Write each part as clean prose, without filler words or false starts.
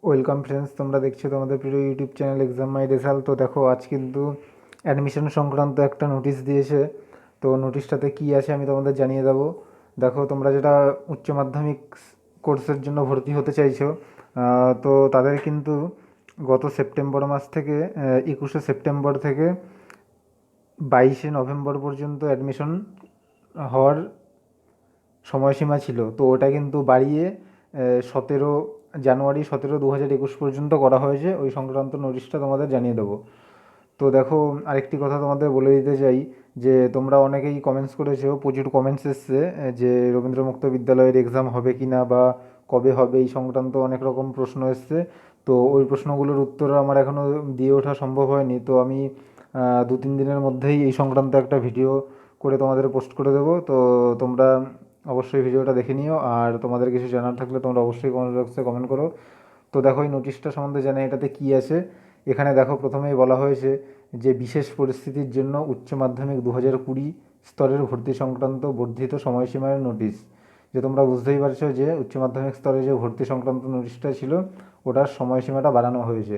Welcome friends, তোমরা দেখছো তোমাদের প্রিয় ইউটিউব চ্যানেল এক্সাম মাই রেজাল্ট। তো দেখো, আজ কিন্তু অ্যাডমিশন সংক্রান্ত একটা নোটিশ দিয়েছে। তো নোটিশটাতে কী আছে আমি তোমাদের জানিয়ে দেবো। দেখো, তোমরা যেটা উচ্চ মাধ্যমিক কোর্সের জন্য ভর্তি হতে চাইছো, তো তাদের কিন্তু গত সেপ্টেম্বর মাস থেকে 21শে সেপ্টেম্বর থেকে 22শে নভেম্বর পর্যন্ত অ্যাডমিশন হওয়ার সময়সীমা ছিল। তো ওটা কিন্তু বাড়িয়ে 17 জানুয়ারি 17/2021 পর্যন্ত করা হয়েছে। ওই সংক্রান্ত নোটিশটা তোমাদের জানিয়ে দেবো। তো দেখো, আরেকটি কথা তোমাদের বলে দিতে চাই যে তোমরা অনেকেই কমেন্টস করেছো, প্রচুর কমেন্টস এসছে যে রবীন্দ্র মুক্ত বিদ্যালয়ের এক্সাম হবে কি না বা কবে হবে, এই সংক্রান্ত অনেক রকম প্রশ্ন এসছে। তো ওই প্রশ্নগুলোর উত্তর আমার এখনও দিয়ে ওঠা সম্ভব হয়নি। তো আমি 2-3 দিনের মধ্যেই এই সংক্রান্ত একটা ভিডিও করে তোমাদের পোস্ট করে দেবো। তো তোমরা অবশ্যই ভিডিওটা দেখে নিও, আর তোমাদের কিছু জানার থাকলে তোমরা অবশ্যই কমেন্ট বক্সে কমেন্ট করো। তো দেখো, এই নোটিশটা সম্বন্ধে জানি এটাতে কী আছে। এখানে দেখো, প্রথমেই বলা হয়েছে যে বিশেষ পরিস্থিতির জন্য উচ্চ মাধ্যমিক 2020 স্তরের ভর্তি সংক্রান্ত বর্ধিত সময়সীমার নোটিশ। যে তোমরা বুঝতেই পারছো যে উচ্চ মাধ্যমিক স্তরে যে ভর্তি সংক্রান্ত নোটিশটা ছিল, ওটার সময়সীমাটা বাড়ানো হয়েছে।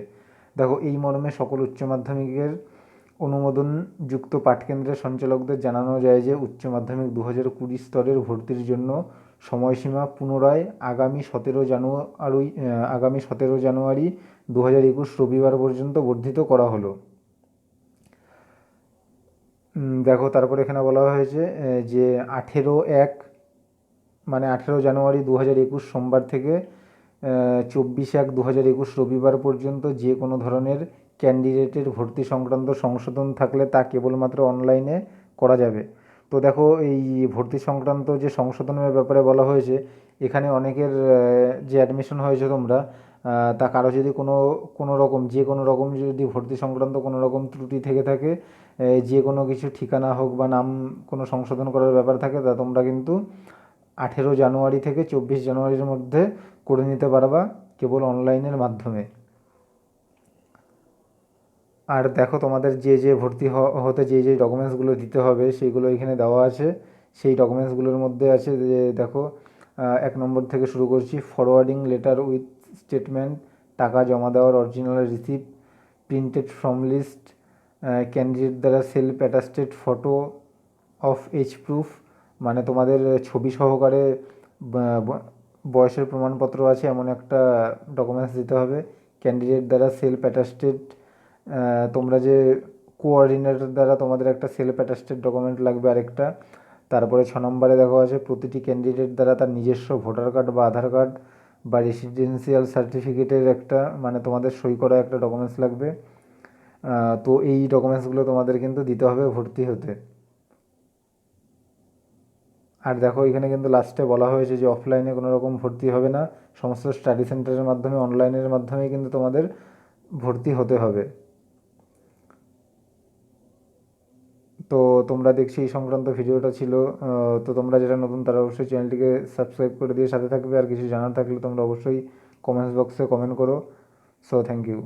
দেখো, এই মর্মে সকল উচ্চ মাধ্যমিকের অনুমোদনযুক্ত পাঠকেন্দ্রের সঞ্চালকদের জানানো যায় যে উচ্চ মাধ্যমিক 2020 স্তরের ভর্তির জন্য সময়সীমা পুনরায় আগামী 17 জানুয়ারি 2021 রবিবার পর্যন্ত বর্ধিত করা হলো। দেখো, তারপরে এখানে বলা হয়েছে যে 18/1 মানে 18 জানুয়ারি 2021 সোমবার থেকে 24/1/2021 রবিবার পর্যন্ত যে কোনো ধরনের ক্যান্ডিডেটের ভর্তি সংক্রান্ত সংশোধন থাকলে তা কেবলমাত্র অনলাইনে করা যাবে। তো দেখো, এই ভর্তি সংক্রান্ত যে সংশোধনের ব্যাপারে বলা হয়েছে, এখানে অনেকের যে অ্যাডমিশন হয়েছে তোমরা, তা কারো যদি কোনো রকম যদি ভর্তি সংক্রান্ত কোনো রকম ত্রুটি থেকে থাকে, যে কোনো কিছু ঠিকানা হোক বা নাম কোনো সংশোধন করার ব্যাপার থাকে, তা তোমরা কিন্তু 18 জানুয়ারি থেকে 24 জানুয়ারির মধ্যে করে নিতে পারবা কেবল অনলাইনের মাধ্যমে। আর দেখো, তোমাদের যে ভর্তি হতে যে ডকুমেন্টসগুলো দিতে হবে সেইগুলো এখানে দেওয়া আছে। সেই ডকুমেন্টসগুলোর মধ্যে আছে যে দেখো, 1 নম্বর থেকে শুরু করছি। ফরওয়ার্ডিং লেটার উইথ স্টেটমেন্ট, টাকা জমা দেওয়ার original receipt, printed form list, candidate দ্বারা self attested photo of age proof, মানে তোমাদের ছবি সহকারে বয়সের প্রমাণপত্র আছে এমন একটা ডকুমেন্টস দিতে হবে। ক্যান্ডিডেট দ্বারা সেলফ অ্যাটাস্টেড, তোমরা যে কোঅর্ডিনেটর দ্বারা তোমাদের একটা সেলফ অ্যাটাস্টেড ডকুমেন্ট লাগবে আরেকটা। তারপরে 6 নম্বরে দেখো আছে, প্রতিটি ক্যান্ডিডেট দ্বারা তার নিজস্ব ভোটার কার্ড বা আধার কার্ড বা রেসিডেন্সিয়াল সার্টিফিকেটের একটা, মানে তোমাদের সই করা একটা ডকুমেন্টস লাগবে। তো এই ডকুমেন্টসগুলো তোমাদের কিন্তু দিতে হবে ভর্তি হতে। আর দেখো, এখানে কিন্তু লাস্টে বলা হয়েছে যে অফলাইনে কোনো রকম ভর্তি হবে না, সমস্ত স্টাডি সেন্টারের মাধ্যমে অনলাইনের মাধ্যমে কিন্তু তোমাদের ভর্তি হতে হবে। তো তোমরা দেখছি এই সংক্রান্ত ভিডিওটা ছিল। তো তোমরা যেটা নতুন তারা অবশ্যই চ্যানেলটিকে সাবস্ক্রাইব করে দিয়ে সাথে থাকবে। আর কিছু জানার থাকলে তোমরা অবশ্যই কমেন্টস বক্সে কমেন্ট করো। So thank you.